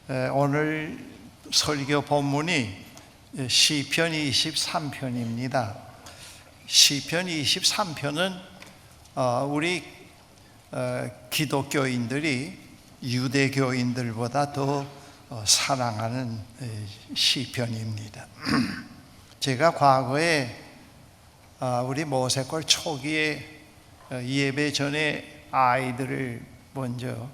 오늘 설교 본문이 시편 23편입니다. 시편 23편은 우리 기독교인들이 유대교인들보다 더 사랑하는 시편입니다. 제가 과거에 우리 모세골 초기에 예배 전에 아이들을 먼저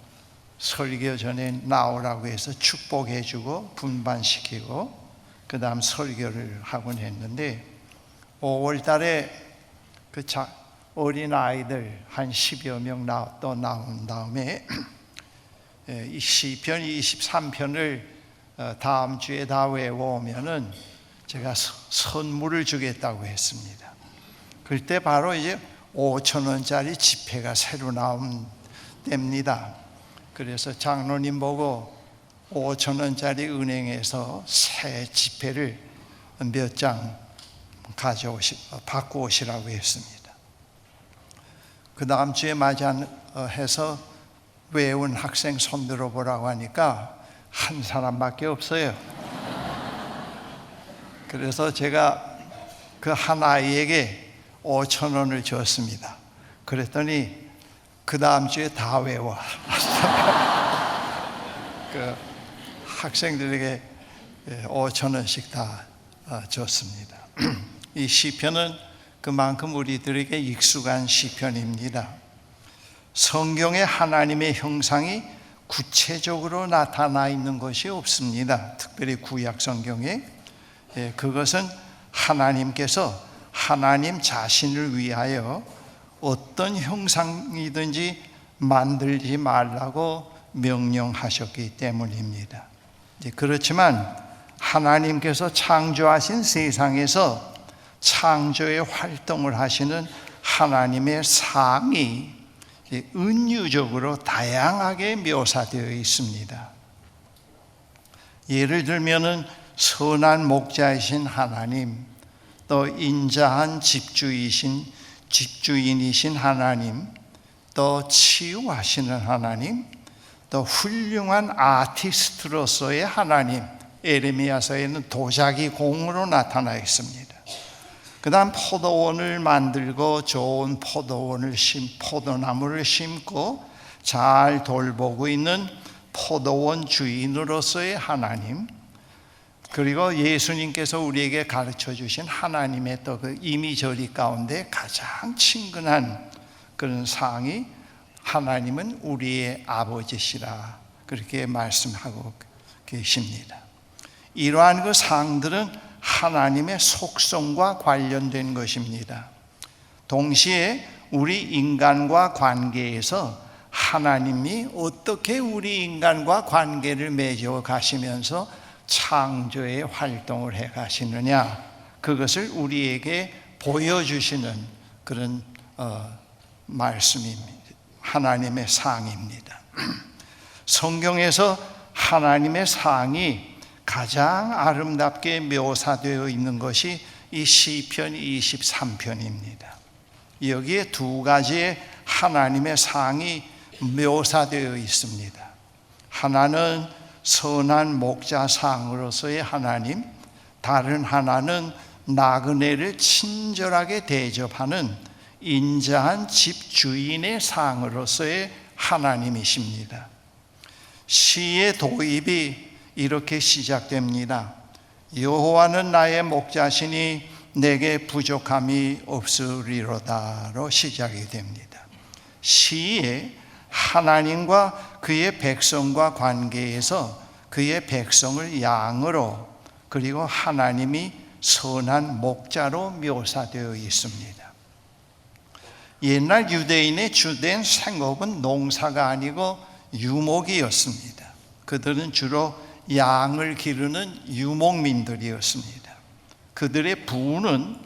설교 전에 나오라고 해서 축복해주고 분반시키고 그 다음 설교를 하곤 했는데 5월 달에 그 어린 아이들 한 10여 명 또 나온 다음에 이 시편 23편을 다음 주에 다 외워오면은 제가 선물을 주겠다고 했습니다. 그때 바로 이제 5,000원짜리 지폐가 새로 나온 때입니다. 그래서 장로님 보고 5,000원짜리 은행에서 새 지폐를 몇 장 받고 오시라고 했습니다. 그 다음 주에 맞이해서 외운 학생 손 들어보라고 하니까 한 사람밖에 없어요. 그래서 제가 그 한 아이에게 5,000원을 줬습니다. 그랬더니 그 다음 주에 다 외워. 그 학생들에게 5,000원씩 다 줬습니다. 이 시편은 그만큼 우리들에게 익숙한 시편입니다. 성경에 하나님의 형상이 구체적으로 나타나 있는 것이 없습니다. 특별히 구약 성경에 그것은 하나님께서 하나님 자신을 위하여 어떤 형상이든지 만들지 말라고 명령하셨기 때문입니다. 그렇지만 하나님께서 창조하신 세상에서 창조의 활동을 하시는 하나님의 상이 은유적으로 다양하게 묘사되어 있습니다. 예를 들면은 선한 목자이신 하나님, 또 인자한 집주인이신 하나님, 또 치유하시는 하나님, 또 훌륭한 아티스트로서의 하나님, 에레미야서에는 도자기 공으로 나타나 있습니다. 그 다음 포도원을 만들고 좋은 포도나무를 심고 잘 돌보고 있는 포도원 주인으로서의 하나님, 그리고 예수님께서 우리에게 가르쳐 주신 하나님의 또 그 이미저리 가운데 가장 친근한 그런 상이 하나님은 우리의 아버지시라 그렇게 말씀하고 계십니다. 이러한 그 상들은 하나님의 속성과 관련된 것입니다. 동시에 우리 인간과 관계에서 하나님이 어떻게 우리 인간과 관계를 맺어 가시면서 창조의 활동을 해 가시느냐, 그것을 우리에게 보여주시는 그런 말씀입니다. 하나님의 상입니다. 성경에서 하나님의 상이 가장 아름답게 묘사되어 있는 것이 이 시편 23편입니다. 여기에 두 가지의 하나님의 상이 묘사되어 있습니다. 하나는 선한 목자상으로서의 하나님, 다른 하나는 나그네를 친절하게 대접하는 인자한 집주인의 상으로서의 하나님이십니다. 시의 도입이 이렇게 시작됩니다. 여호와는 나의 목자시니 내게 부족함이 없으리로다로 시작이 됩니다. 시에 하나님과 그의 백성과 관계에서 그의 백성을 양으로, 그리고 하나님이 선한 목자로 묘사되어 있습니다. 옛날 유대인의 주된 생업은 농사가 아니고 유목이었습니다. 그들은 주로 양을 기르는 유목민들이었습니다. 그들의 부는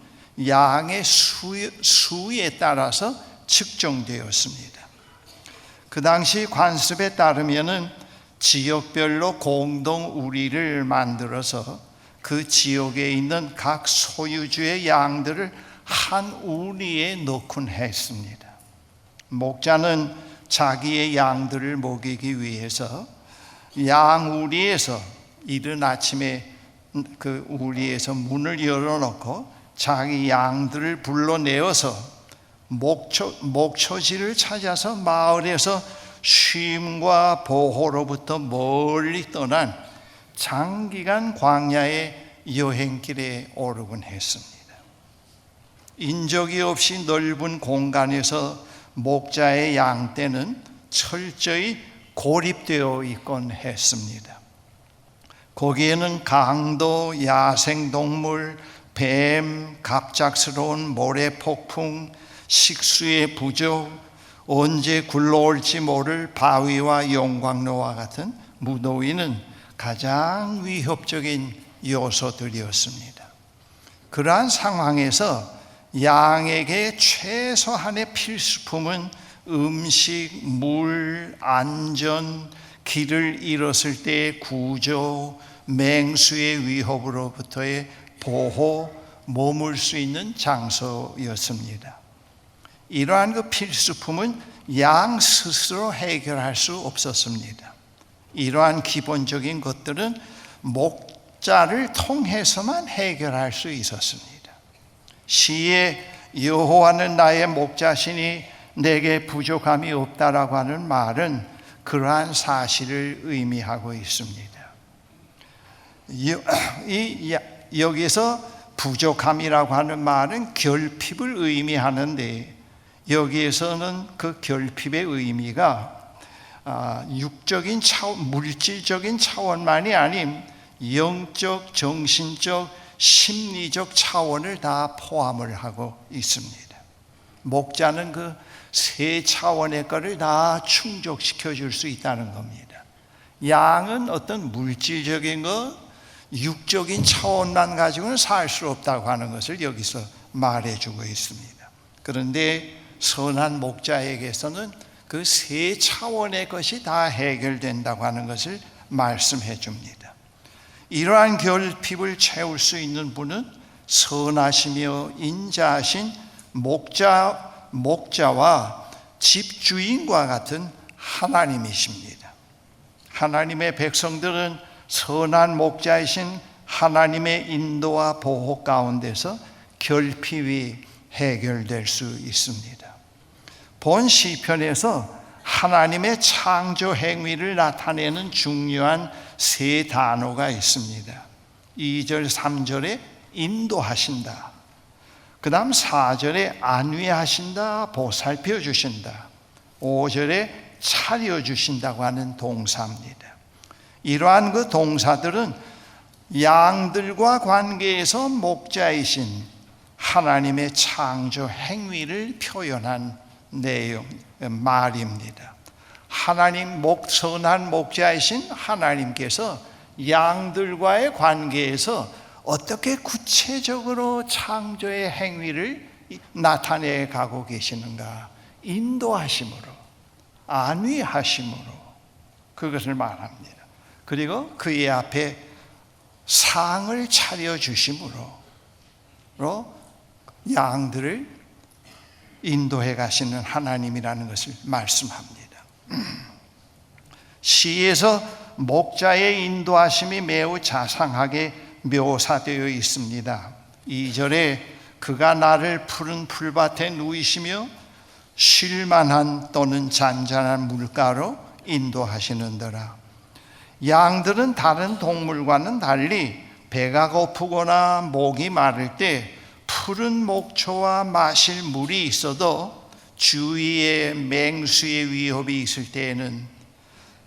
양의 수에 따라서 측정되었습니다. 그 당시 관습에 따르면은 지역별로 공동 우리를 만들어서 그 지역에 있는 각 소유주의 양들을 한 우리에 넣곤 했습니다. 목자는 자기의 양들을 먹이기 위해서 양우리에서 이른 아침에 그 우리에서 문을 열어놓고 자기 양들을 불러내어서 목초지를 찾아서 마을에서 쉼과 보호로부터 멀리 떠난 장기간 광야의 여행길에 오르곤 했습니다. 인적이 없이 넓은 공간에서 목자의 양떼는 철저히 고립되어 있곤 했습니다. 거기에는 강도, 야생동물, 뱀, 갑작스러운 모래폭풍, 식수의 부족, 언제 굴러올지 모를 바위와 용광로와 같은 무더위는 가장 위협적인 요소들이었습니다. 그러한 상황에서 양에게 최소한의 필수품은 음식, 물, 안전, 길을 잃었을 때의 구조, 맹수의 위협으로부터의 보호, 머물 수 있는 장소였습니다. 이러한 그 필수품은 양 스스로 해결할 수 없었습니다. 이러한 기본적인 것들은 목자를 통해서만 해결할 수 있었습니다. 시에 여호와는 나의 목자시니 내게 부족함이 없다라고 하는 말은 그러한 사실을 의미하고 있습니다. 여기서 부족함이라고 하는 말은 결핍을 의미하는데, 여기에서는 그 결핍의 의미가 육적인 차원, 물질적인 차원만이 아닌 영적, 정신적, 심리적 차원을 다 포함을 하고 있습니다. 목자는 그 세 차원의 것을 다 충족시켜 줄 수 있다는 겁니다. 양은 어떤 물질적인 것, 육적인 차원만 가지고는 살 수 없다고 하는 것을 여기서 말해주고 있습니다. 그런데 선한 목자에게서는 그 세 차원의 것이 다 해결된다고 하는 것을 말씀해 줍니다. 이러한 결핍을 채울 수 있는 분은 선하시며 인자하신 목자와 집주인과 같은 하나님이십니다. 하나님의 백성들은 선한 목자이신 하나님의 인도와 보호 가운데서 결핍이 해결될 수 있습니다. 본 시편에서 하나님의 창조 행위를 나타내는 중요한 세 단어가 있습니다. 2절, 3절에 인도하신다. 그 다음 4절에 안위하신다, 보살펴 주신다. 5절에 차려주신다고 하는 동사입니다. 이러한 그 동사들은 양들과 관계에서 목자이신 하나님의 창조 행위를 표현한 말입니다. 하나님 선한 목자이신 하나님께서 양들과의 관계에서 어떻게 구체적으로 창조의 행위를 나타내 가고 계시는가? 인도하심으로, 안위하심으로 그것을 말합니다. 그리고 그의 앞에 상을 차려주심으로 양들을 인도해 가시는 하나님이라는 것을 말씀합니다. 시에서 목자의 인도하심이 매우 자상하게 묘사되어 있습니다. 2절에 그가 나를 푸른 풀밭에 누이시며 쉴만한 또는 잔잔한 물가로 인도하시는더라. 양들은 다른 동물과는 달리 배가 고프거나 목이 마를 때 푸른 목초와 마실 물이 있어도 주위에 맹수의 위협이 있을 때에는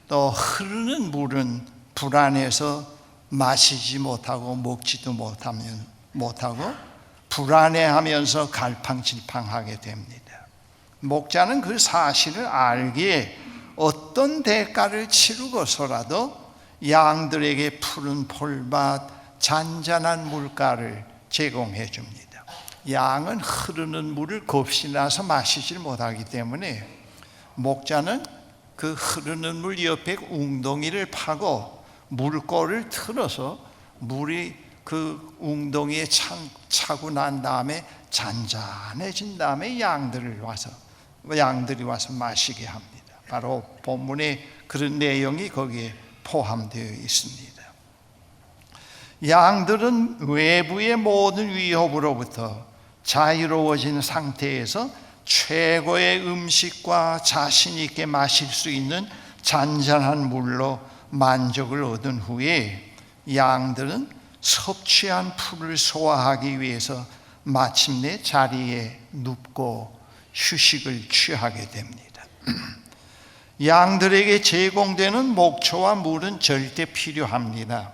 또 흐르는 물은 불안해서 마시지 못하고 먹지도 못하고 불안해하면서 갈팡질팡하게 됩니다. 목자는 그 사실을 알기에 어떤 대가를 치르고서라도 양들에게 푸른 풀밭, 잔잔한 물가를 제공해 줍니다. 양은 흐르는 물을 겁신나서 마시지 못하기 때문에 목자는 그 흐르는 물 옆에 웅덩이를 파고 물꼬를 틀어서 물이 그 웅덩이에 차고 난 다음에 잔잔해진 다음에 양들이 와서 마시게 합니다. 바로 본문의 그런 내용이 거기에 포함되어 있습니다. 양들은 외부의 모든 위협으로부터 자유로워진 상태에서 최고의 음식과 자신 있게 마실 수 있는 잔잔한 물로 만족을 얻은 후에 양들은 섭취한 풀을 소화하기 위해서 마침내 자리에 눕고 휴식을 취하게 됩니다. 양들에게 제공되는 목초와 물은 절대 필요합니다.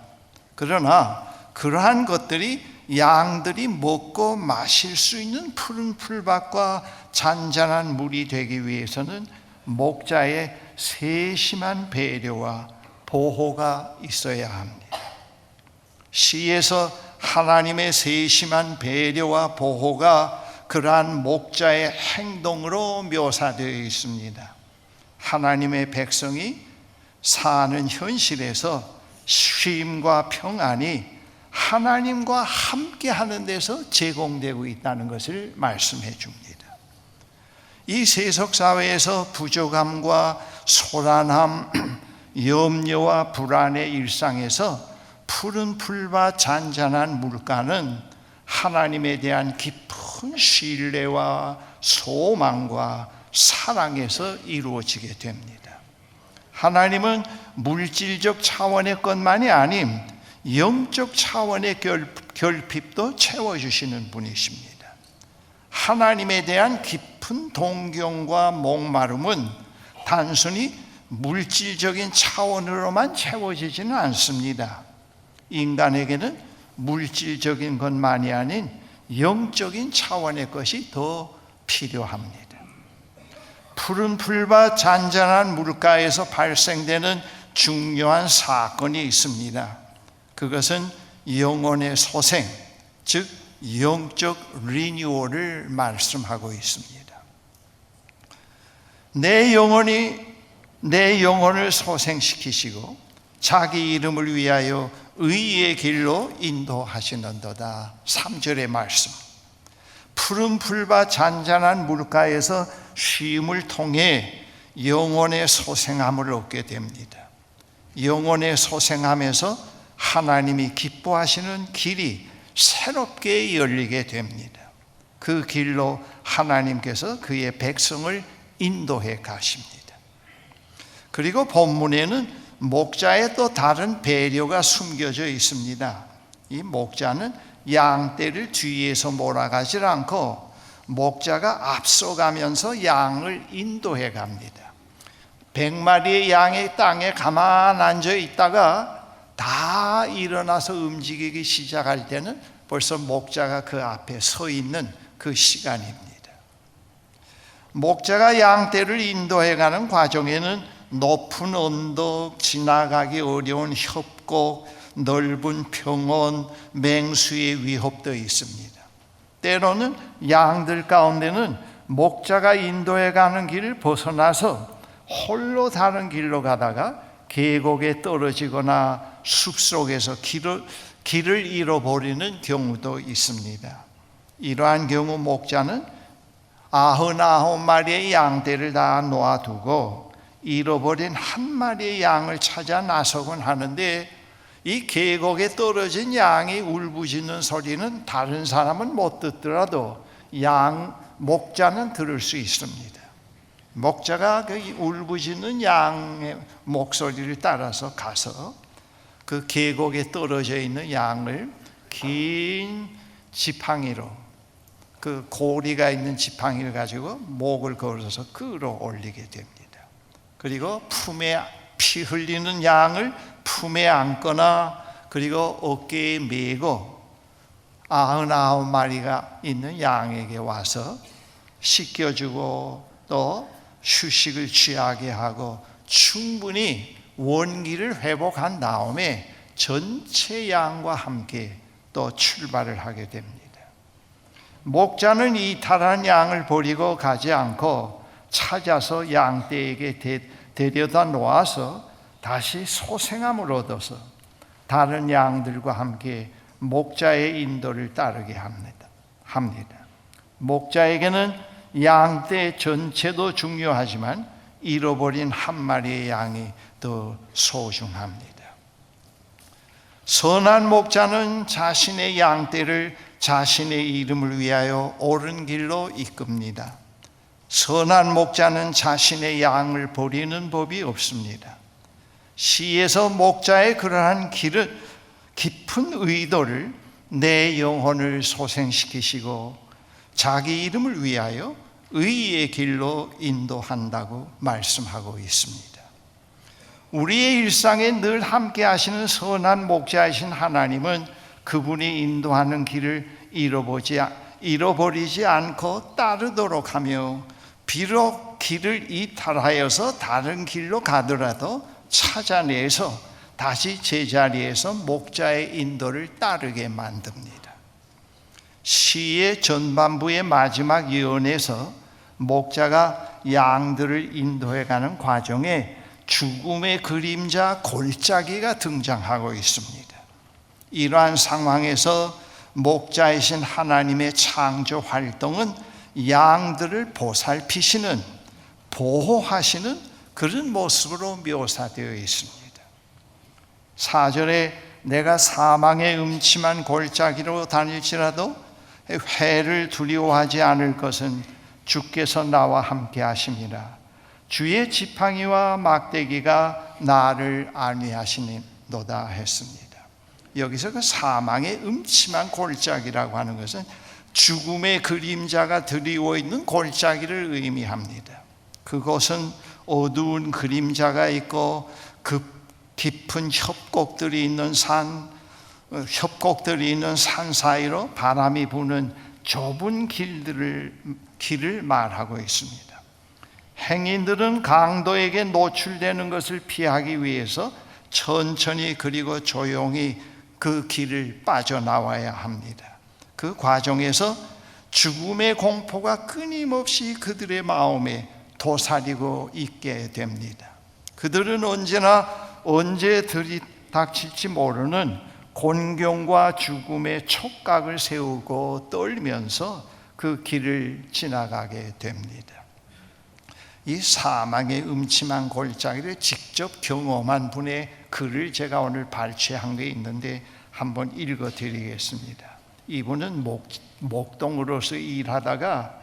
그러나 그러한 것들이 양들이 먹고 마실 수 있는 푸른 풀밭과 잔잔한 물이 되기 위해서는 목자의 세심한 배려와 보호가 있어야 합니다. 시에서 하나님의 세심한 배려와 보호가 그러한 목자의 행동으로 묘사되어 있습니다. 하나님의 백성이 사는 현실에서 쉼과 평안이 하나님과 함께 하는 데서 제공되고 있다는 것을 말씀해 줍니다. 이 세속사회에서 부족함과 소란함, 염려와 불안의 일상에서 푸른 풀과 잔잔한 물가는 하나님에 대한 깊은 신뢰와 소망과 사랑에서 이루어지게 됩니다. 하나님은 물질적 차원의 것만이 아닌 영적 차원의 결핍도 채워주시는 분이십니다. 하나님에 대한 깊은 동경과 목마름은 단순히 물질적인 차원으로만 채워지지는 않습니다. 인간에게는 물질적인 것만이 아닌 영적인 차원의 것이 더 필요합니다. 푸른 풀과 잔잔한 물가에서 발생되는 중요한 사건이 있습니다. 그것은 영혼의 소생, 즉 영적 리뉴얼을 말씀하고 있습니다. 내 영혼을 소생시키시고 자기 이름을 위하여 의의 길로 인도하시는도다. 3절의 말씀. 푸른 풀과 잔잔한 물가에서 쉼을 통해 영혼의 소생함을 얻게 됩니다. 영혼의 소생함에서 하나님이 기뻐하시는 길이 새롭게 열리게 됩니다. 그 길로 하나님께서 그의 백성을 인도해 가십니다. 그리고 본문에는 목자의 또 다른 배려가 숨겨져 있습니다. 이 목자는 양떼를 뒤에서 몰아가지 않고 목자가 앞서가면서 양을 인도해 갑니다. 100마리의 양이 땅에 가만 앉아 있다가 다 일어나서 움직이기 시작할 때는 벌써 목자가 그 앞에 서 있는 그 시간입니다. 목자가 양떼를 인도해가는 과정에는 높은 언덕, 지나가기 어려운 협곡, 넓은 평원, 맹수의 위협도 있습니다. 때로는 양들 가운데는 목자가 인도해가는 길을 벗어나서 홀로 다른 길로 가다가 계곡에 떨어지거나 숲속에서 길을 잃어버리는 경우도 있습니다. 이러한 경우 목자는 99마리의 양떼를 다 놓아두고 잃어버린 한 마리의 양을 찾아 나서곤 하는데, 이 계곡에 떨어진 양이 울부짖는 소리는 다른 사람은 못 듣더라도 목자는 들을 수 있습니다. 목자가 그 울부짖는 양의 목소리를 따라서 가서 그 계곡에 떨어져 있는 양을 긴 지팡이로, 그 고리가 있는 지팡이를 가지고 목을 걸어서 끌어올리게 됩니다. 그리고 품에 피 흘리는 양을 품에 안거나 그리고 어깨에 메고 99마리가 있는 양에게 와서 씻겨주고 또 휴식을 취하게 하고 충분히 원기를 회복한 다음에 전체 양과 함께 또 출발을 하게 됩니다. 목자는 이탈한 양을 버리고 가지 않고 찾아서 양떼에게 데려다 놓아서 다시 소생함을 얻어서 다른 양들과 함께 목자의 인도를 따르게 합니다. 목자에게는 양떼 전체도 중요하지만 잃어버린 한 마리의 양이 더 소중합니다. 선한 목자는 자신의 양떼를 자신의 이름을 위하여 옳은 길로 이끕니다. 선한 목자는 자신의 양을 버리는 법이 없습니다. 시에서 목자의 그러한 깊은 의도를 내 영혼을 소생시키시고 자기 이름을 위하여 의의 길로 인도한다고 말씀하고 있습니다. 우리의 일상에 늘 함께 하시는 선한 목자이신 하나님은 그분이 인도하는 길을 잃어버리지 않고 따르도록 하며, 비록 길을 이탈하여서 다른 길로 가더라도 찾아내서 다시 제자리에서 목자의 인도를 따르게 만듭니다. 시의 전반부의 마지막 예언에서 목자가 양들을 인도해가는 과정에 죽음의 그림자 골짜기가 등장하고 있습니다. 이러한 상황에서 목자이신 하나님의 창조 활동은 양들을 보살피시는, 보호하시는 그런 모습으로 묘사되어 있습니다. 4절에 내가 사망의 음침한 골짜기로 다닐지라도 회를 두려워하지 않을 것은 주께서 나와 함께 하심이라. 주의 지팡이와 막대기가 나를 안위하시노다 했습니다. 여기서 그 사망의 음침한 골짜기라고 하는 것은 죽음의 그림자가 드리워 있는 골짜기를 의미합니다. 그곳은 어두운 그림자가 있고 깊은 협곡들이 있는 산 사이로 바람이 부는 좁은 길을 말하고 있습니다. 행인들은 강도에게 노출되는 것을 피하기 위해서 천천히 그리고 조용히 그 길을 빠져나와야 합니다. 그 과정에서 죽음의 공포가 끊임없이 그들의 마음에 도사리고 있게 됩니다. 그들은 언제 들이닥칠지 모르는 곤경과 죽음의 촉각을 세우고 떨면서 그 길을 지나가게 됩니다. 이 사망의 음침한 골짜기를 직접 경험한 분의 글을 제가 오늘 발췌한 게 있는데 한번 읽어드리겠습니다. 이분은 목동으로서 일하다가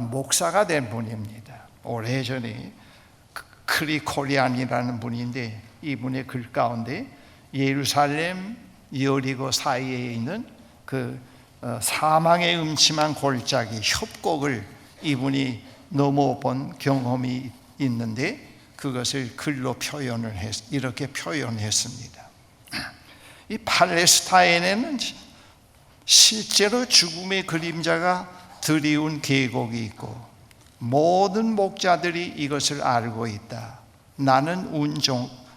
목사가 된 분입니다. 오래전에 크리코리안이라는 분인데, 이분의 글 가운데 예루살렘 여리고 사이에 있는 그 사망의 음침한 골짜기 협곡을 이분이 넘어본 경험이 있는데, 그것을 글로 이렇게 표현했습니다. 이 팔레스타인에는 실제로 죽음의 그림자가 드리운 계곡이 있고 모든 목자들이 이것을 알고 있다. 나는 운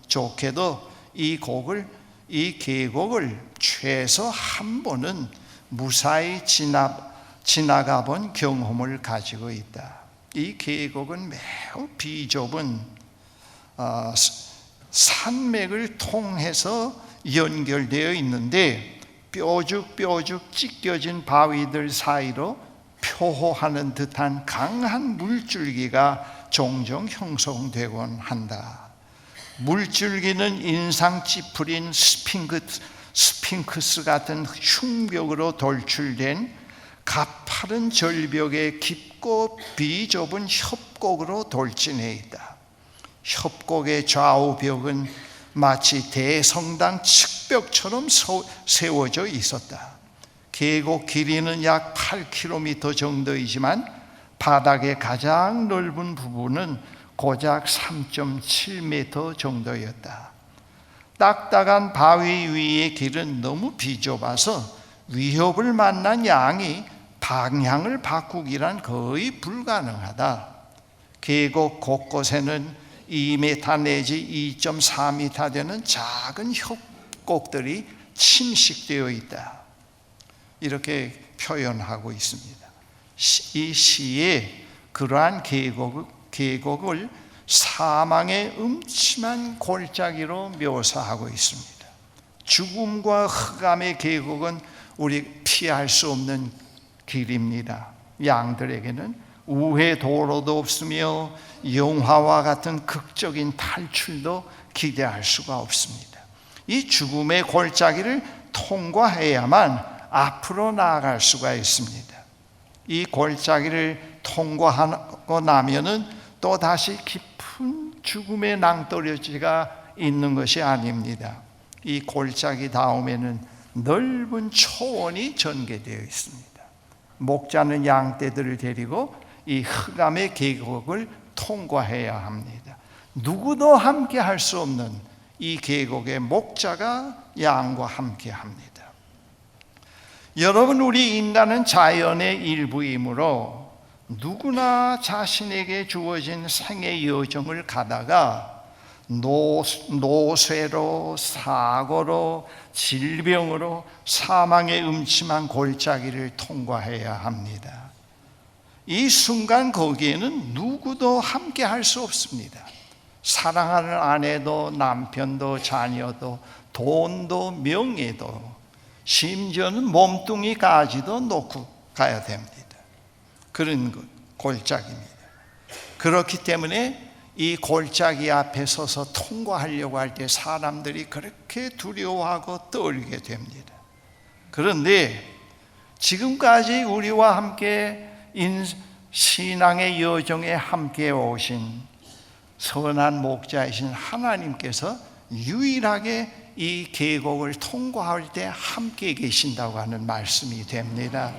좋게도 이 계곡을 최소 한 번은 무사히 지나가 본 경험을 가지고 있다. 이 계곡은 매우 비좁은 산맥을 통해서 연결되어 있는데, 뾰죽뾰죽 찢겨진 바위들 사이로 표호하는 듯한 강한 물줄기가 종종 형성되곤 한다. 물줄기는 인상 찌푸린 스핑크스 같은 흉벽으로 돌출된 가파른 절벽의 깊고 비좁은 협곡으로 돌진해 있다. 협곡의 좌우 벽은 마치 대성당 측벽처럼 세워져 있었다. 계곡 길이는 약 8km 정도이지만 바닥의 가장 넓은 부분은 고작 3.7m 정도였다. 딱딱한 바위 위의 길은 너무 비좁아서 위협을 만난 양이 방향을 바꾸기란 거의 불가능하다. 계곡 곳곳에는 2m 내지 2.4m 되는 작은 협곡들이 침식되어 있다. 이렇게 표현하고 있습니다. 이 시에 그러한 계곡을 사망의 음침한 골짜기로 묘사하고 있습니다. 죽음과 흑암의 계곡은 우리 피할 수 없는 길입니다. 양들에게는 우회 도로도 없으며 영화와 같은 극적인 탈출도 기대할 수가 없습니다. 이 죽음의 골짜기를 통과해야만 앞으로 나아갈 수가 있습니다. 이 골짜기를 통과하고 나면은 또 다시 깊은 죽음의 낭떠러지가 있는 것이 아닙니다. 이 골짜기 다음에는 넓은 초원이 전개되어 있습니다. 목자는 양떼들을 데리고 이 흑암의 계곡을 통과해야 합니다. 누구도 함께 할 수 없는 이 계곡의 목자가 양과 함께 합니다. 여러분, 우리 인간은 자연의 일부이므로 누구나 자신에게 주어진 생의 여정을 가다가 노쇠로, 사고로, 질병으로 사망의 음침한 골짜기를 통과해야 합니다. 이 순간 거기에는 누구도 함께 할 수 없습니다. 사랑하는 아내도 남편도 자녀도 돈도 명예도 심지어는 몸뚱이까지도 놓고 가야 됩니다. 그런 골짜기입니다. 그렇기 때문에 이 골짜기 앞에 서서 통과하려고 할 때 사람들이 그렇게 두려워하고 떨게 됩니다. 그런데 지금까지 우리와 함께 신앙의 여정에 함께 오신 선한 목자이신 하나님께서 유일하게 이 계곡을 통과할 때 함께 계신다고 하는 말씀이 됩니다.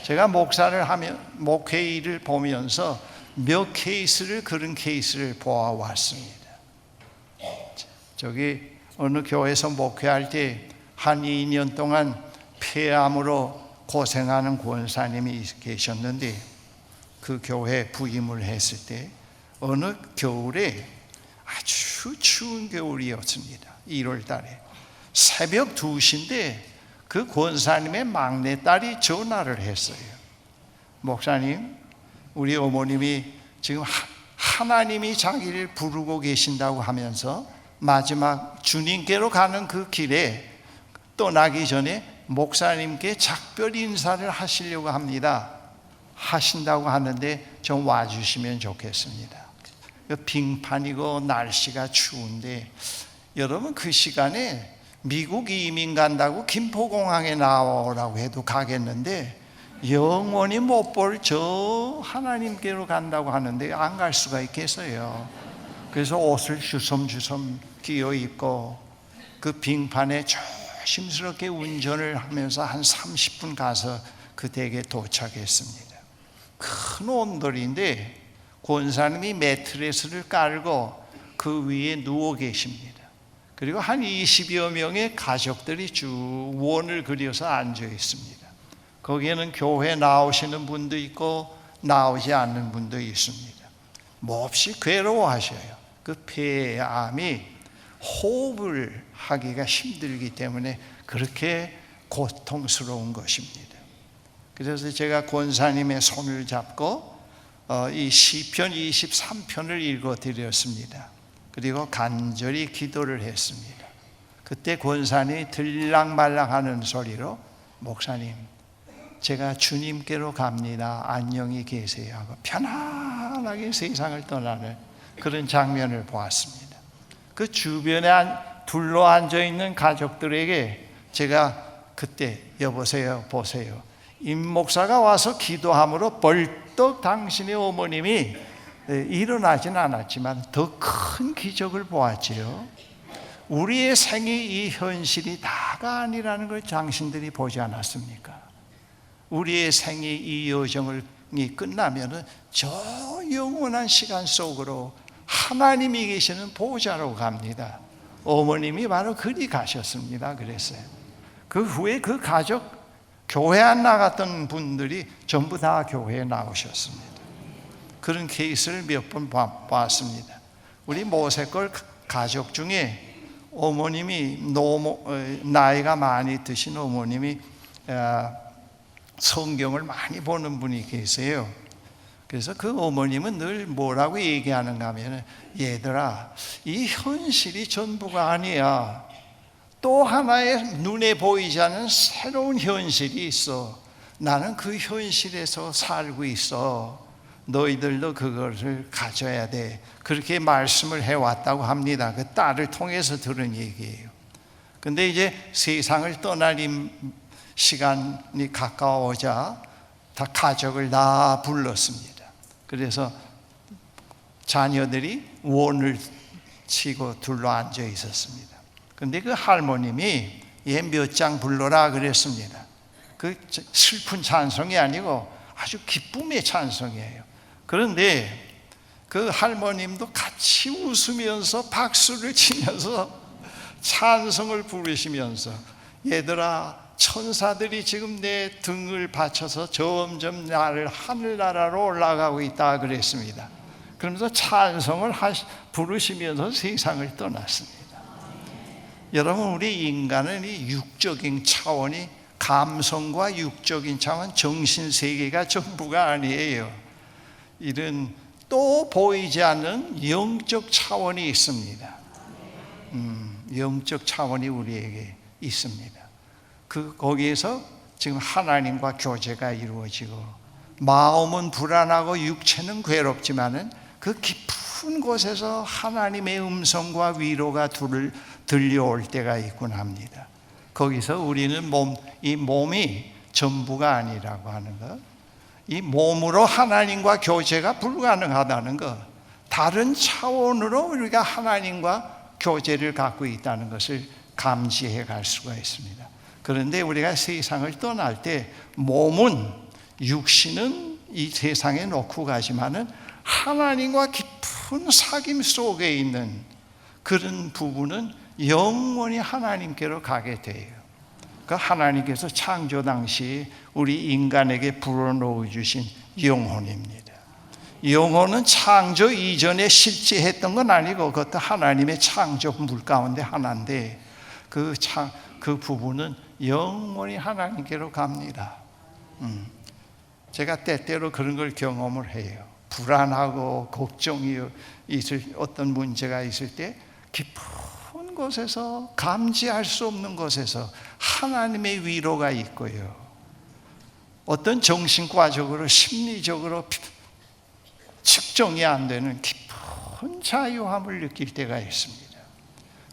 제가 목사를 하며 목회일을 보면서 몇 케이스를 그런 케이스를 보아왔습니다. 저기 어느 교회에서 목회할 때 한 2년 동안 폐암으로 고생하는 권사님이 계셨는데 그 교회 부임을 했을 때 어느 겨울에 아주 추운 겨울이었습니다. 1월 달에 새벽 2시인데 그 권사님의 막내딸이 전화를 했어요. 목사님, 우리 어머님이 지금 하나님이 자기를 부르고 계신다고 하면서 마지막 주님께로 가는 그 길에 떠나기 전에 목사님께 작별 인사를 하시려고 합니다. 하신다고 하는데 좀 와주시면 좋겠습니다. 빙판이고 날씨가 추운데 여러분, 그 시간에 미국 이민 간다고 김포공항에 나오라고 해도 가겠는데 영원히 못 볼 저 하나님께로 간다고 하는데 안 갈 수가 있겠어요. 그래서 옷을 주섬주섬 끼워 입고 그 빙판에 조심스럽게 운전을 하면서 한 30분 가서 그 댁에 도착했습니다. 큰 온돌인데 권사님이 매트레스를 깔고 그 위에 누워 계십니다. 그리고 한 20여 명의 가족들이 쭉 원을 그려서 앉아 있습니다. 거기에는 교회 나오시는 분도 있고 나오지 않는 분도 있습니다. 몹시 괴로워하셔요. 그 폐암이 호흡을 하기가 힘들기 때문에 그렇게 고통스러운 것입니다. 그래서 제가 권사님의 손을 잡고 이 시편 23편을 읽어드렸습니다. 그리고 간절히 기도를 했습니다. 그때 권사님이 들락말락하는 소리로 목사님, 제가 주님께로 갑니다. 안녕히 계세요 하고 편안하게 세상을 떠나는 그런 장면을 보았습니다. 그 주변에 둘러 앉아있는 가족들에게 제가 그때 여보세요, 보세요. 임 목사가 와서 기도함으로 벌떡 당신의 어머님이 일어나진 않았지만 더 큰 기적을 보았지요. 우리의 생이 이 현실이 다가 아니라는 걸 당신들이 보지 않았습니까? 우리의 생이 이 여정이 끝나면은 저 영원한 시간 속으로 하나님이 계시는 보좌로 갑니다. 어머님이 바로 그리 가셨습니다. 그랬어요. 그 후에 그 가족, 교회 안 나갔던 분들이 전부 다 교회에 나오셨습니다. 그런 케이스를 몇 번 봤습니다. 우리 모세골 가족 중에 어머님이 나이가 많이 드신 어머님이 성경을 많이 보는 분이 계세요. 그래서 그 어머님은 늘 뭐라고 얘기하는가 하면, 얘들아, 이 현실이 전부가 아니야. 또 하나의 눈에 보이지 않는 새로운 현실이 있어. 나는 그 현실에서 살고 있어. 너희들도 그것을 가져야 돼. 그렇게 말씀을 해왔다고 합니다. 그 딸을 통해서 들은 얘기예요. 근데 이제 세상을 떠날 시간이 가까워오자 다 가족을 다 불렀습니다. 그래서 자녀들이 원을 치고 둘러앉아 있었습니다. 근데 그 할머님이 얘 몇 장 불러라 그랬습니다. 그 슬픈 찬송이 아니고 아주 기쁨의 찬송이에요. 그런데 그 할머님도 같이 웃으면서 박수를 치면서 찬송을 부르시면서 얘들아, 천사들이 지금 내 등을 받쳐서 점점 나를 하늘나라로 올라가고 있다 그랬습니다. 그러면서 찬송을 부르시면서 세상을 떠났습니다. 여러분, 우리 인간은 이 육적인 차원이, 감성과 육적인 차원, 정신세계가 전부가 아니에요. 이런 또 보이지 않는 영적 차원이 있습니다. 영적 차원이 우리에게 있습니다. 거기에서 지금 하나님과 교제가 이루어지고, 마음은 불안하고 육체는 괴롭지만은 그 깊은 곳에서 하나님의 음성과 위로가 들려올 때가 있곤 합니다. 거기서 우리는 이 몸이 전부가 아니라고 하는 것, 이 몸으로 하나님과 교제가 불가능하다는 것, 다른 차원으로 우리가 하나님과 교제를 갖고 있다는 것을 감지해 갈 수가 있습니다. 그런데 우리가 세상을 떠날 때 몸은, 육신은 이 세상에 놓고 가지만은 하나님과 깊은 사귐 속에 있는 그런 부분은 영원히 하나님께로 가게 돼요. 그 하나님께서 창조 당시 우리 인간에게 불어넣어 주신 영혼입니다. 영혼은 창조 이전에 실제했던 건 아니고 그것도 하나님의 창조물 가운데 하나인데, 그 부분은 영원히 하나님께로 갑니다. 제가 때때로 그런 걸 경험을 해요. 불안하고 걱정이 어떤 문제가 있을 때 깊은 곳에서, 감지할 수 없는 곳에서 하나님의 위로가 있고요, 어떤 정신과적으로 심리적으로 측정이 안 되는 깊은 자유함을 느낄 때가 있습니다.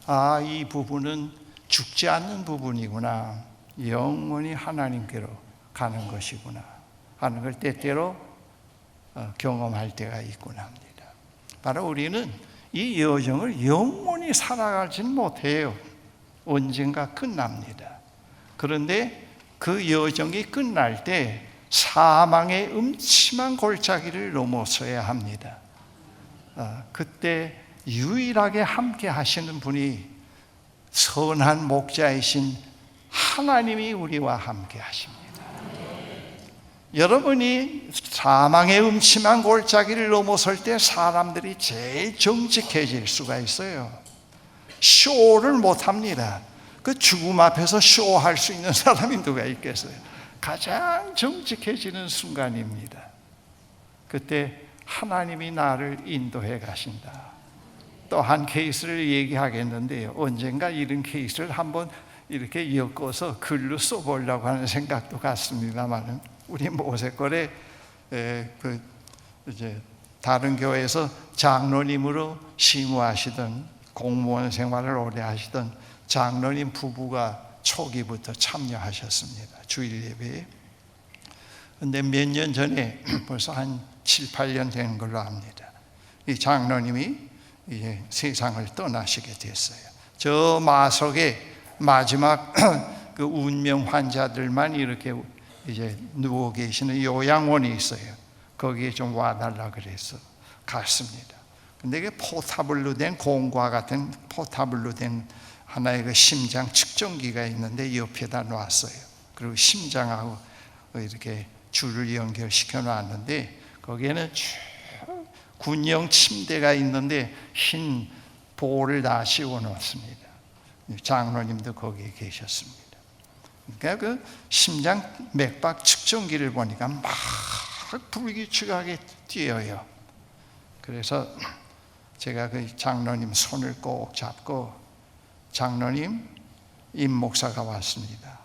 아, 이 부분은 죽지 않는 부분이구나, 영원히 하나님께로 가는 것이구나 하는 걸 때때로 경험할 때가 있곤 합니다. 바로 우리는 이 여정을 영원히 살아가진 못해요. 언젠가 끝납니다. 그런데 그 여정이 끝날 때 사망의 음침한 골짜기를 넘어서야 합니다. 그때 유일하게 함께 하시는 분이 선한 목자이신 하나님이 우리와 함께 하십니다. 여러분이 사망의 음침한 골짜기를 넘어설 때 사람들이 제일 정직해질 수가 있어요. 쇼를 못합니다. 그 죽음 앞에서 쇼할 수 있는 사람이 누가 있겠어요? 가장 정직해지는 순간입니다. 그때 하나님이 나를 인도해 가신다. 또 한 케이스를 얘기하겠는데요, 언젠가 이런 케이스를 한번 이렇게 엮어서 글로 써보려고 하는 생각도 같습니다만, 우리 모세골에 이제 다른 교회에서 장로님으로 심우하시던, 공무원 생활을 오래 하시던 장로님 부부가 초기부터 참여하셨습니다, 주일 예배에. 그런데 몇 년 전에, 벌써 한 7, 8년 된 걸로 압니다, 이 장로님이 이제 세상을 떠나시게 됐어요. 저 마석에 마지막 그 운명 환자들만 이렇게 이제 누워 계시는 요양원이 있어요. 거기에 좀 와달라 그래서 갔습니다. 근데 이게 포타블로 된, 공과 같은 포타블로 된 하나의 그 심장 측정기가 있는데 옆에다 놨어요. 그리고 심장하고 이렇게 줄을 연결시켜 놨는데, 거기에는 군용 침대가 있는데 흰 볼을 다 씌워 놓습니다. 장로님도 거기에 계셨습니다. 그러니까 그 심장 맥박 측정기를 보니까 막 불규칙하게 뛰어요. 그래서 제가 그 장로님 손을 꼭 잡고, 장로님, 임 목사가 왔습니다.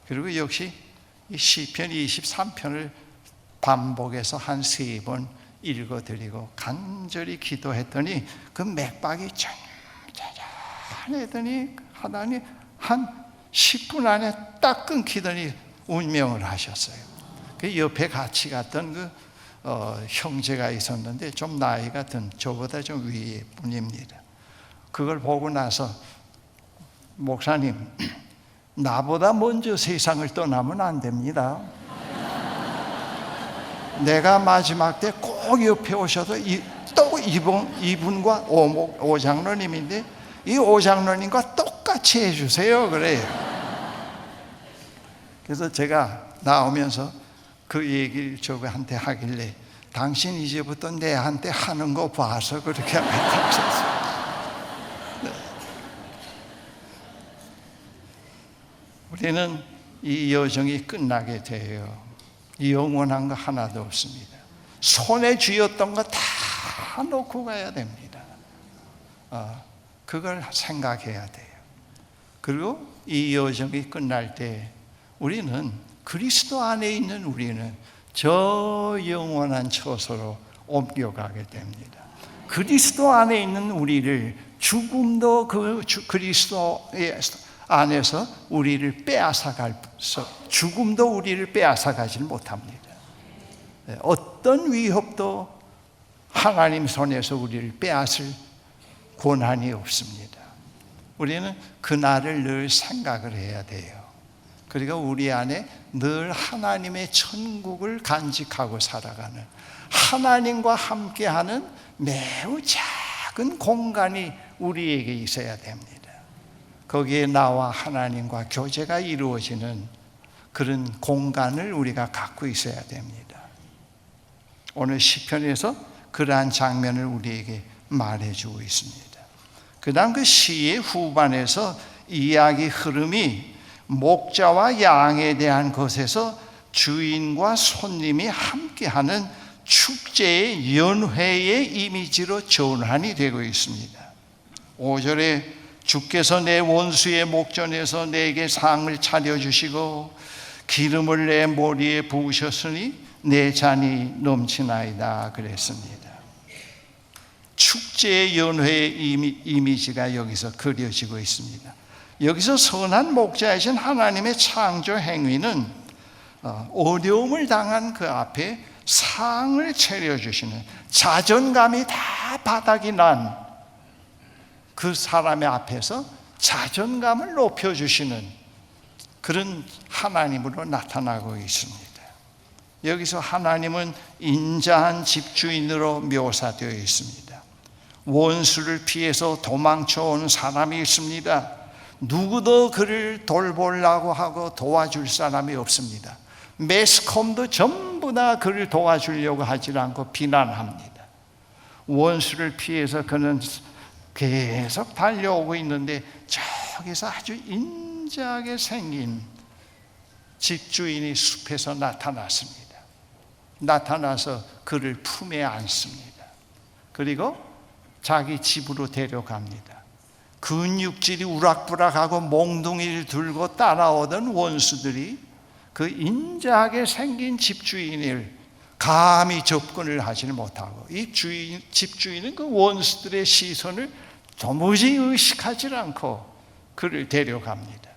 그리고 역시 이 시편 23편을 반복해서 한 3번 읽어드리고 간절히 기도했더니 그 맥박이 짠짠하더니 하다니 한 10분 안에 딱 끊기더니 운명을 하셨어요. 그 옆에 같이 갔던 그 형제가 있었는데 좀 나이가 든 저보다 좀 위에 분입니다. 그걸 보고 나서 목사님, 나보다 먼저 세상을 떠나면 안 됩니다. 내가 마지막 때 꼭 옆에 오셔도 또 이분과 오장로님인데 이 오장로님과 똑같이 해주세요 그래요. 그래서 제가 나오면서 그 얘기를 저한테 하길래 당신 이제부터 내한테 하는 거 봐서 그렇게 하셨어요. 네. 우리는 이 여정이 끝나게 돼요. 영원한 거 하나도 없습니다. 손에 쥐었던 거 다 놓고 가야 됩니다. 그걸 생각해야 돼요. 그리고 이 여정이 끝날 때 우리는 그리스도 안에 있는 우리는 저 영원한 처소로 옮겨가게 됩니다. 그리스도 안에 있는 우리를 죽음도 그리스도 안에서 우리를 죽음도 우리를 빼앗아가질 못합니다. 어떤 위협도 하나님 손에서 우리를 빼앗을 권한이 없습니다. 우리는 그날을 늘 생각을 해야 돼요. 그리고 우리 안에 늘 하나님의 천국을 간직하고 살아가는, 하나님과 함께하는 매우 작은 공간이 우리에게 있어야 됩니다. 거기에 나와 하나님과 교제가 이루어지는 그런 공간을 우리가 갖고 있어야 됩니다. 오늘 시편에서 그러한 장면을 우리에게 말해주고 있습니다. 그 다음 그 시의 후반에서 이야기 흐름이 목자와 양에 대한 것에서 주인과 손님이 함께하는 축제의 연회의 이미지로 전환이 되고 있습니다. 5절에 주께서 내 원수의 목전에서 내게 상을 차려주시고 기름을 내 머리에 부으셨으니 내 잔이 넘치나이다 그랬습니다. 축제의 연회의 이미지가 여기서 그려지고 있습니다. 여기서 선한 목자이신 하나님의 창조 행위는 어려움을 당한 그 앞에 상을 차려주시는, 자존감이 다 바닥이 난 그 사람의 앞에서 자존감을 높여주시는 그런 하나님으로 나타나고 있습니다. 여기서 하나님은 인자한 집주인으로 묘사되어 있습니다. 원수를 피해서 도망쳐온 사람이 있습니다. 누구도 그를 돌보려고 하고 도와줄 사람이 없습니다. 매스컴도 전부 다 그를 도와주려고 하지 않고 비난합니다. 원수를 피해서 그는 계속 달려오고 있는데 저기서 아주 인자하게 생긴 집주인이 숲에서 나타났습니다. 나타나서 그를 품에 안습니다. 그리고 자기 집으로 데려갑니다. 근육질이 우락부락하고 몽둥이를 들고 따라오던 원수들이 그 인자하게 생긴 집주인을 감히 접근을 하지를 못하고, 이 집주인은 그 원수들의 시선을 도무지 의식하지 않고 그를 데려갑니다.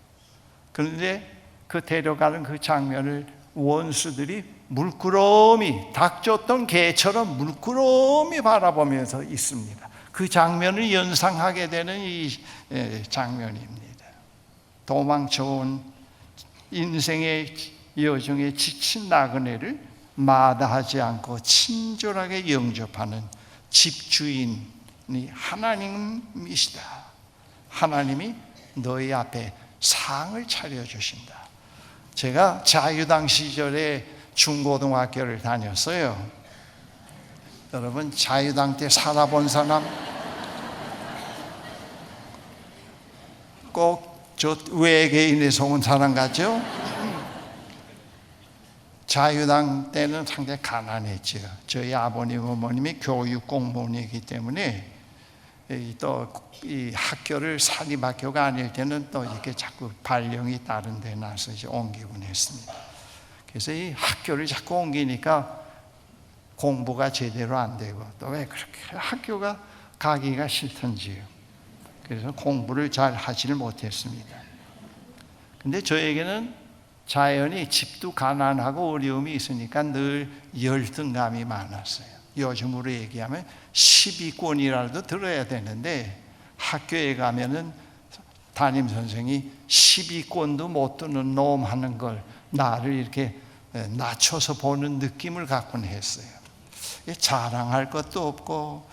그런데 그 데려가는 그 장면을 원수들이 물끄러미, 닥쳤던 개처럼 물끄러미 바라보면서 있습니다. 그 장면을 연상하게 되는 이 장면입니다. 도망쳐온 인생의 여정에 지친 나그네를 마다하지 않고 친절하게 영접하는 집주인이 하나님이시다. 하나님이 너희 앞에 상을 차려주신다. 제가 자유당 시절에 중고등학교를 다녔어요. 여러분, 자유당 때 살아본 사람 꼭 저 외계인에서 온 사람 같죠? 자유당 때는 상당히 가난했죠. 저희 아버님, 어머님이 교육 공무원이기 때문에 또 이 학교를 사립학교가 아닐 때는 또 이렇게 자꾸 발령이 다른 데 나서 이제 옮기곤 했습니다. 그래서 이 학교를 자꾸 옮기니까 공부가 제대로 안 되고 또 왜 그렇게 학교가 가기가 싫던지요. 그래서 공부를 잘 하지를 못했습니다. 근데 저에게는 자연히 집도 가난하고 어려움이 있으니까 늘 열등감이 많았어요. 요즘으로 얘기하면 시비권이라도 들어야 되는데 학교에 가면은 담임 선생이 시비권도 못 드는 놈 하는 걸 나를 이렇게 낮춰서 보는 느낌을 갖곤 했어요. 자랑할 것도 없고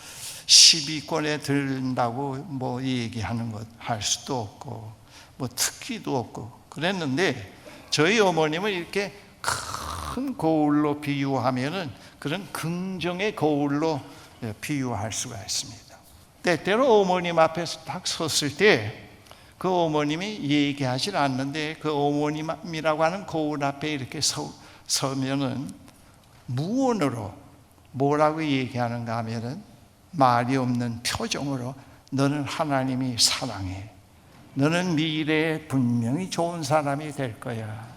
시비권에 들다고 뭐 얘기하는 것 할 수도 없고 뭐 특기도 없고 그랬는데 저희 어머님은 이렇게 큰 거울로 비유하면은 그런 긍정의 거울로 비유할 수가 있습니다. 때때로 어머님 앞에 딱 섰을 때 그 어머님이 얘기하지 않는데 그 어머님이라고 하는 거울 앞에 이렇게 서면은 무언으로 뭐라고 얘기하는가 하면은 말이 없는 표정으로 너는 하나님이 사랑해. 너는 미래에 분명히 좋은 사람이 될 거야.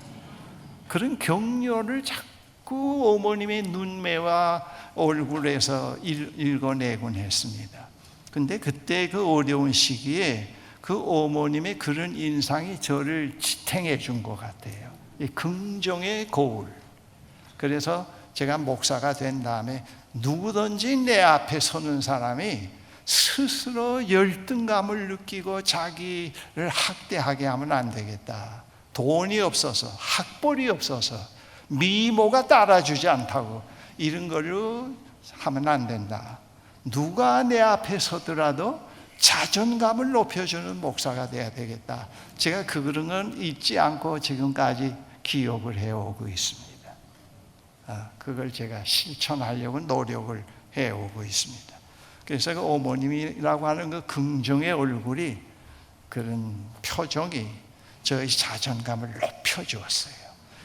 그런 격려를 자꾸 어머님의 눈매와 얼굴에서 읽어내곤 했습니다. 근데 그때 그 어려운 시기에 그 어머님의 그런 인상이 저를 지탱해 준 것 같아요. 이 긍정의 거울. 그래서 제가 목사가 된 다음에 누구든지 내 앞에 서는 사람이 스스로 열등감을 느끼고 자기를 학대하게 하면 안 되겠다. 돈이 없어서, 학벌이 없어서, 미모가 따라주지 않다고 이런 걸로 하면 안 된다. 누가 내 앞에 서더라도 자존감을 높여주는 목사가 돼야 되겠다. 제가 그런 건 잊지 않고 지금까지 기억을 해오고 있습니다. 그걸 제가 실천하려고 노력을 해오고 있습니다. 그래서 그 어머님이라고 하는 그 긍정의 얼굴이 그런 표정이 저의 자존감을 높여주었어요.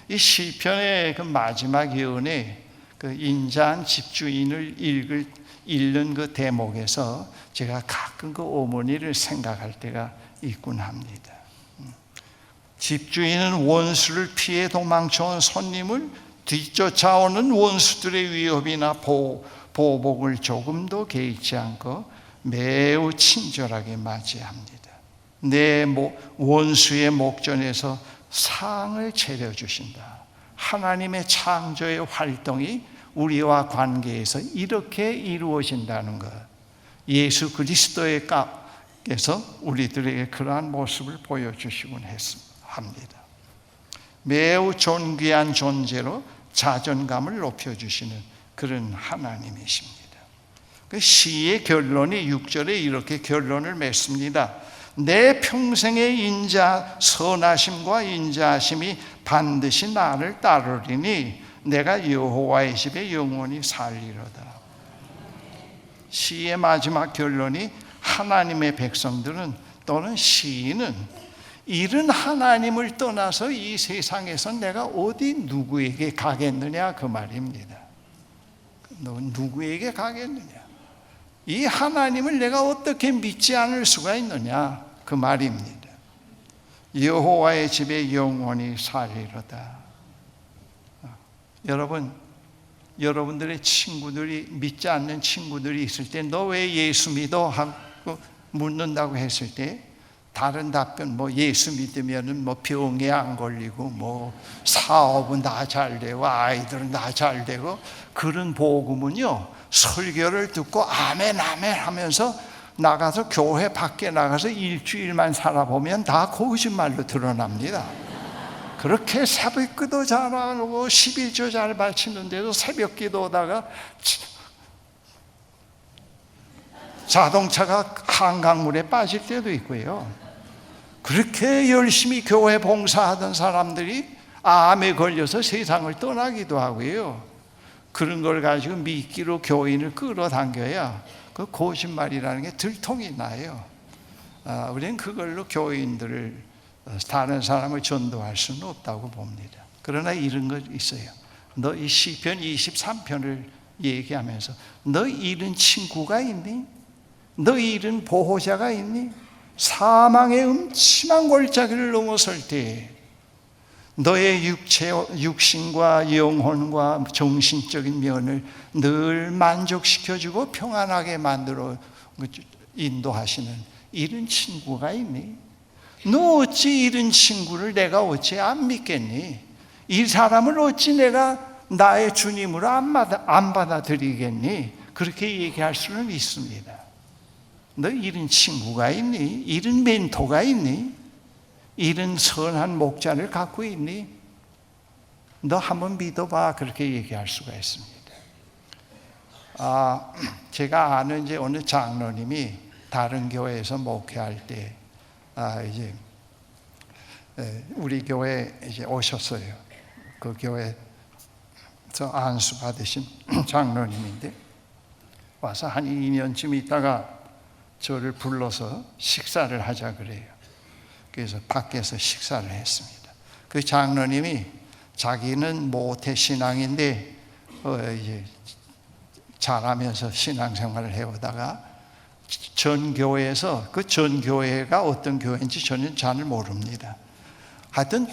이 시편의 그 마지막 예언에 그 인자한 집주인을 읽는 그 대목에서 제가 가끔 그 어머니를 생각할 때가 있곤 합니다. 집주인은 원수를 피해 도망쳐온 손님을 뒤쫓아오는 원수들의 위협이나 보복을 조금도 개의치 않고 매우 친절하게 맞이합니다. 내 원수의 목전에서 상을 차려주신다. 하나님의 창조의 활동이 우리와 관계에서 이렇게 이루어진다는 것. 예수 그리스도께서 우리들에게 그러한 모습을 보여주시곤 합니다. 매우 존귀한 존재로 자존감을 높여주시는 그런 하나님이십니다. 그 시의 결론이 6절에 이렇게 결론을 맺습니다. 내 평생의 선하심과 인자하심이 반드시 나를 따르리니 내가 여호와의 집에 영원히 살리로다. 시의 마지막 결론이 하나님의 백성들은 또는 시인은 이런 하나님을 떠나서 이 세상에서 내가 어디 누구에게 가겠느냐 그 말입니다. 너 누구에게 가겠느냐? 이 하나님을 내가 어떻게 믿지 않을 수가 있느냐 그 말입니다. 여호와의 집에 영원히 살리로다. 여러분들의 친구들이 믿지 않는 친구들이 있을 때 너 왜 예수 믿어? 하고 묻는다고 했을 때 다른 답변 뭐 예수 믿으면은 뭐 병에 안 걸리고 뭐 사업은 다 잘 되고 아이들은 다 잘 되고 그런 복음은요 설교를 듣고 아멘 아멘 하면서 나가서 교회 밖에 나가서 일주일만 살아보면 다 거짓말로 드러납니다. 그렇게 새벽 기도 잘하고 11조 잘 바치는데도 새벽 기도하다가 자동차가 한강물에 빠질 때도 있고요. 그렇게 열심히 교회 봉사하던 사람들이 암에 걸려서 세상을 떠나기도 하고요. 그런 걸 가지고 미끼로 교인을 끌어당겨야 그 거짓말이라는 게 들통이 나요. 우리는 그걸로 교인들을 다른 사람을 전도할 수는 없다고 봅니다. 그러나 이런 것 있어요. 너 이 시편 23편을 얘기하면서 너 잃은 친구가 있니? 너 잃은 보호자가 있니? 사망의 음침한 골짜기를 넘어설 때 너의 육신과 영혼과 정신적인 면을 늘 만족시켜주고 평안하게 만들어 인도하시는 이런 친구가 있니? 너 어찌 이런 친구를 내가 어찌 안 믿겠니? 이 사람을 어찌 내가 나의 주님으로 안 받아들이겠니? 그렇게 얘기할 수는 있습니다. 너 이런 친구가 있니? 이런 멘토가 있니? 이런 선한 목자를 갖고 있니? 너 한번 믿어봐. 그렇게 얘기할 수가 있습니다. 제가 아는 이제 어느 장로님이 다른 교회에서 목회할 때 이제 우리 교회에 이제 오셨어요. 그 교회에서 안수 받으신 장로님인데 와서 한 2년쯤 있다가 저를 불러서 식사를 하자 그래요. 그래서 밖에서 식사를 했습니다. 그 장로님이 자기는 모태 신앙인데 이제 자라면서 신앙생활을 해오다가 전 교회에서 그 전 교회가 어떤 교회인지 저는 잘 모릅니다. 하여튼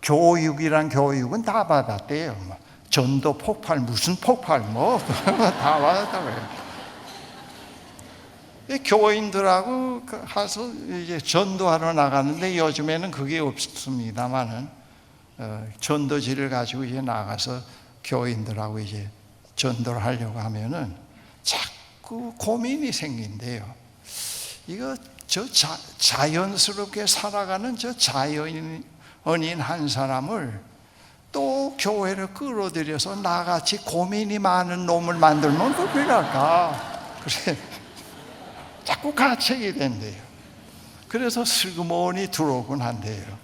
교육이란 교육은 다 받았대요. 전도 폭발 무슨 폭발 다 받았다고 그래요. 교인들하고 가서 이제 전도하러 나가는데 요즘에는 그게 없습니다만은 전도지를 가지고 이제 나가서 교인들하고 이제 전도를 하려고 하면은 자꾸 고민이 생긴대요. 이거 자연스럽게 살아가는 저 자연인 한 사람을 또 교회를 끌어들여서 나같이 고민이 많은 놈을 만들면 어떻게 할까? 그래. 자꾸 가책이 된대요. 그래서 슬그머니 들어오곤 한대요.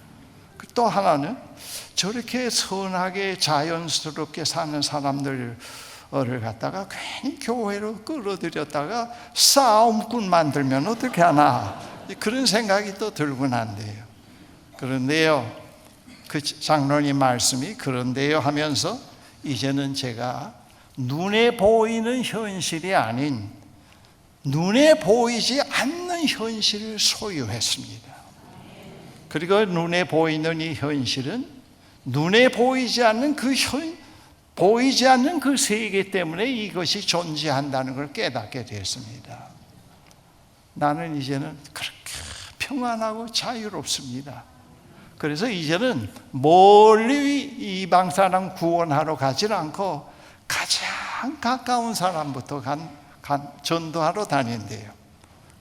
또 하나는 저렇게 선하게 자연스럽게 사는 사람들을 갖다가 괜히 교회로 끌어들였다가 싸움꾼 만들면 어떻게 하나 그런 생각이 또 들곤 한대요. 그런데요, 그 장로님 말씀이 그런데요 하면서 이제는 제가 눈에 보이는 현실이 아닌 눈에 보이지 않는 현실을 소유했습니다. 그리고 눈에 보이는 이 현실은 눈에 보이지 않는 보이지 않는 그 세계 때문에 이것이 존재한다는 걸 깨닫게 됐습니다. 나는 이제는 그렇게 평안하고 자유롭습니다. 그래서 이제는 멀리 이방 사람 구원하러 가지 않고 가장 가까운 사람부터 전도하러 다닌대요.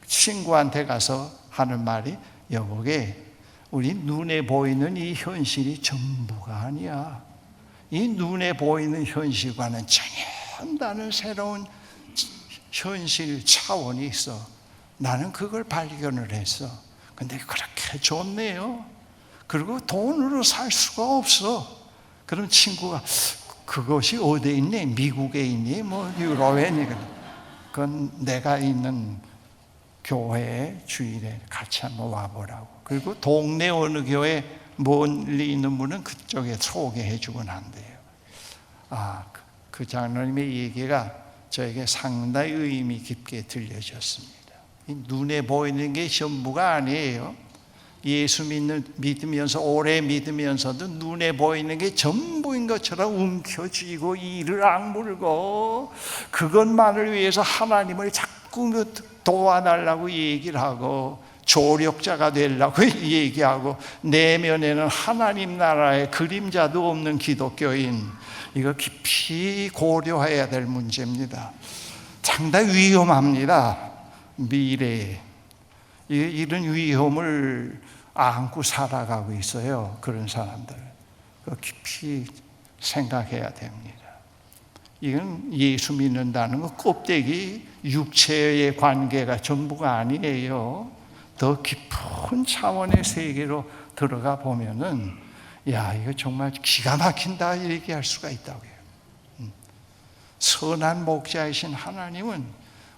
친구한테 가서 하는 말이 여보게 우리 눈에 보이는 이 현실이 전부가 아니야. 이 눈에 보이는 현실과는 전혀 다른 새로운 현실 차원이 있어. 나는 그걸 발견을 했어. 근데 그렇게 좋네요. 그리고 돈으로 살 수가 없어. 그럼 친구가 그것이 어디에 있니? 미국에 있니? 유럽에 있니? 그건 내가 있는 교회에 주일에 같이 한번 와보라고. 그리고 동네 어느 교회 멀리 있는 분은 그쪽에 소개해 주곤 한대요. 그 장로님의 얘기가 저에게 상당히 의미 깊게 들려졌습니다. 눈에 보이는 게 전부가 아니에요. 예수 믿으면서 오래 믿으면서도 눈에 보이는 게 전부인 것처럼 움켜쥐고 이를 악물고 그것만을 위해서 하나님을 자꾸 도와달라고 얘기를 하고 조력자가 되려고 얘기하고 내면에는 하나님 나라의 그림자도 없는 기독교인, 이거 깊이 고려해야 될 문제입니다. 상당히 위험합니다. 미래에 이런 위험을 안고 살아가고 있어요. 그런 사람들 깊이 생각해야 됩니다. 이건 예수 믿는다는 거 껍데기 육체의 관계가 전부가 아니에요. 더 깊은 차원의 세계로 들어가 보면은 이거 정말 기가 막힌다 얘기할 수가 있다고요. 선한 목자이신 하나님은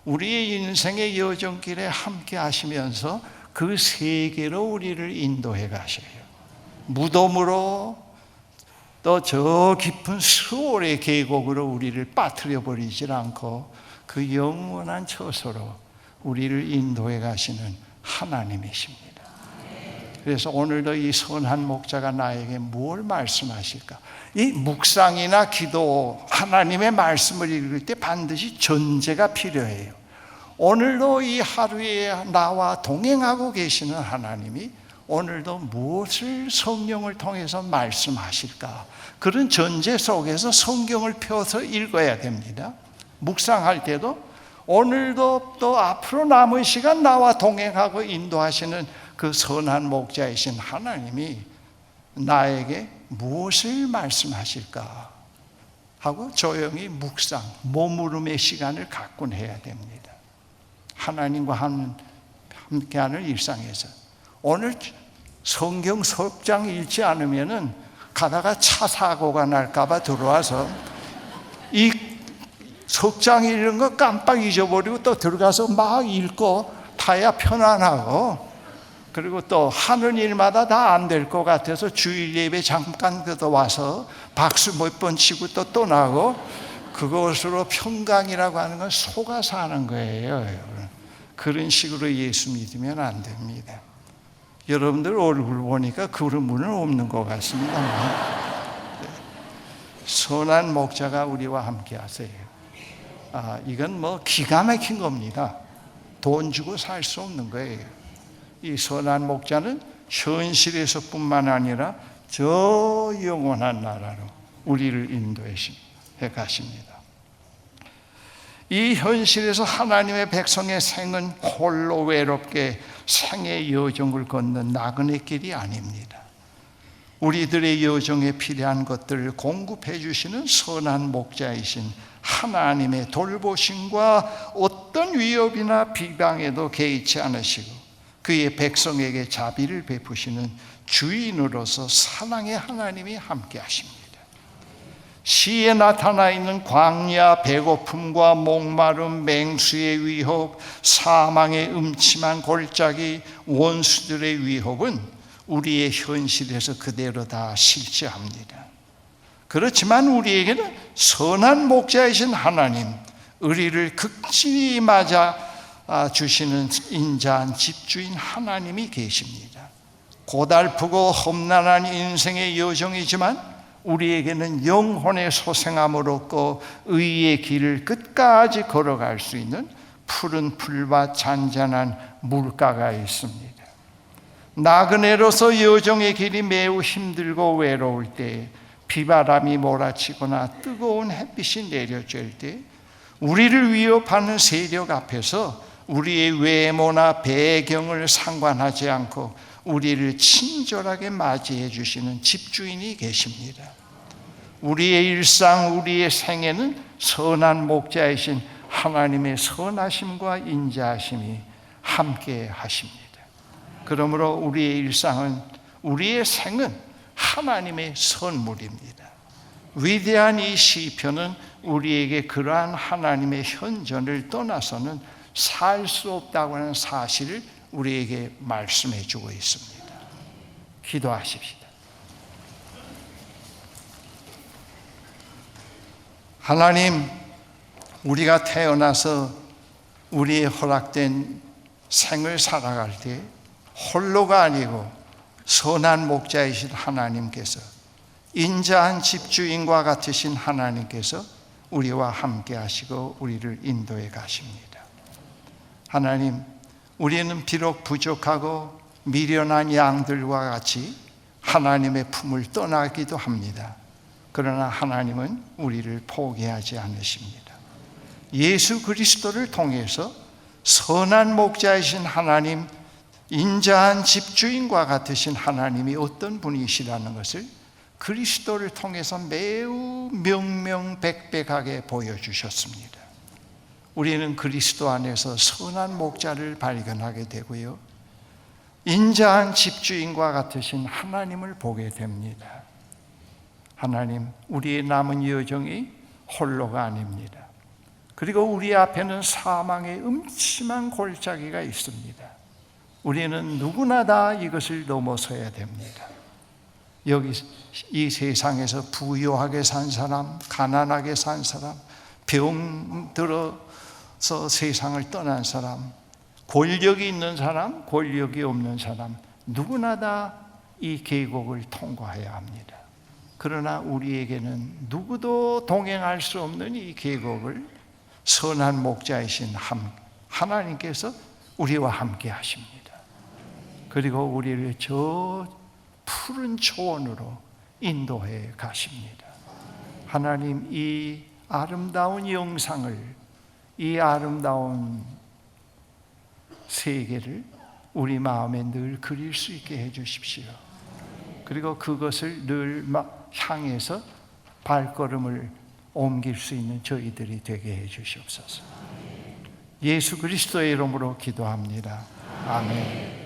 우리의 인생의 여정길에 함께 하시면서 그 세계로 우리를 인도해 가셔요. 무덤으로 또 저 깊은 수월의 계곡으로 우리를 빠뜨려 버리질 않고 그 영원한 처소로 우리를 인도해 가시는 하나님이십니다. 그래서 오늘도 이 선한 목자가 나에게 뭘 말씀하실까? 이 묵상이나 기도, 하나님의 말씀을 읽을 때 반드시 전제가 필요해요. 오늘도 이 하루에 나와 동행하고 계시는 하나님이 오늘도 무엇을 성령을 통해서 말씀하실까? 그런 전제 속에서 성경을 펴서 읽어야 됩니다. 묵상할 때도 오늘도 또 앞으로 남은 시간 나와 동행하고 인도하시는 그 선한 목자이신 하나님이 나에게 무엇을 말씀하실까 하고 조용히 묵상, 머무름의 시간을 갖곤 해야 됩니다. 하나님과 함께하는 일상에서 오늘 성경 석장 읽지 않으면은 가다가 차 사고가 날까 봐 들어와서 이 석장 읽는 거 깜빡 잊어버리고 또 들어가서 막 읽고 타야 편안하고, 그리고 또 하는 일마다 다 안 될 것 같아서 주일 예배 잠깐 그도 와서 박수 몇 번 치고 또 떠나고, 그것으로 평강이라고 하는 건 속아서 하는 거예요. 그런 식으로 예수 믿으면 안 됩니다. 여러분들 얼굴 보니까 그런 분은 없는 것 같습니다. 선한 목자가 우리와 함께 하세요. 이건 뭐 기가 막힌 겁니다. 돈 주고 살 수 없는 거예요. 이 선한 목자는 현실에서뿐만 아니라 저 영원한 나라로 우리를 인도해 가십니다. 이 현실에서 하나님의 백성의 생은 홀로 외롭게 생의 여정을 걷는 나그네 길이 아닙니다. 우리들의 여정에 필요한 것들을 공급해 주시는 선한 목자이신 하나님의 돌보심과 어떤 위협이나 비방에도 개의치 않으시고 그의 백성에게 자비를 베푸시는 주인으로서 사랑의 하나님이 함께 하십니다. 시에 나타나 있는 광야, 배고픔과 목마름, 맹수의 위협, 사망의 음침한 골짜기, 원수들의 위협은 우리의 현실에서 그대로 다 실제합니다. 그렇지만 우리에게는 선한 목자이신 하나님, 의리를 극진히 맞아 주시는 인자한 집주인 하나님이 계십니다. 고달프고 험난한 인생의 여정이지만 우리에게는 영혼의 소생함을 얻고 의의 길을 끝까지 걸어갈 수 있는 푸른 풀밭, 잔잔한 물가가 있습니다. 나그네로서 여정의 길이 매우 힘들고 외로울 때, 비바람이 몰아치거나 뜨거운 햇빛이 내려질 때, 우리를 위협하는 세력 앞에서 우리의 외모나 배경을 상관하지 않고 우리를 친절하게 맞이해 주시는 집주인이 계십니다. 우리의 일상, 우리의 생애는 선한 목자이신 하나님의 선하심과 인자하심이 함께 하십니다. 그러므로 우리의 일상은, 우리의 생은 하나님의 선물입니다. 위대한 이 시편은 우리에게 그러한 하나님의 현존을 떠나서는 살 수 없다고 하는 사실을 우리에게 말씀해 주고 있습니다. 기도하십시다. 하나님, 우리가 태어나서 우리의 허락된 생을 살아갈 때 홀로가 아니고 선한 목자이신 하나님께서, 인자한 집주인과 같으신 하나님께서 우리와 함께 하시고 우리를 인도해 가십니다. 하나님, 우리는 비록 부족하고 미련한 양들과 같이 하나님의 품을 떠나기도 합니다. 그러나 하나님은 우리를 포기하지 않으십니다. 예수 그리스도를 통해서 선한 목자이신 하나님, 인자한 집주인과 같으신 하나님이 어떤 분이시라는 것을 그리스도를 통해서 매우 명명백백하게 보여주셨습니다. 우리는 그리스도 안에서 선한 목자를 발견하게 되고요, 인자한 집주인과 같으신 하나님을 보게 됩니다. 하나님, 우리의 남은 여정이 홀로가 아닙니다. 그리고 우리 앞에는 사망의 음침한 골짜기가 있습니다. 우리는 누구나 다 이것을 넘어서야 됩니다. 여기 이 세상에서 부유하게 산 사람, 가난하게 산 사람, 병들어서 세상을 떠난 사람, 권력이 있는 사람, 권력이 없는 사람, 누구나 다 이 계곡을 통과해야 합니다. 그러나 우리에게는 누구도 동행할 수 없는 이 계곡을 선한 목자이신 하나님께서 우리와 함께 하십니다. 그리고 우리를 저 푸른 초원으로 인도해 가십니다. 하나님, 이 아름다운 영상을, 이 아름다운 세계를 우리 마음에 늘 그릴 수 있게 해 주십시오. 그리고 그것을 늘 향해서 발걸음을 옮길 수 있는 저희들이 되게 해 주시옵소서. 예수 그리스도의 이름으로 기도합니다. 아멘.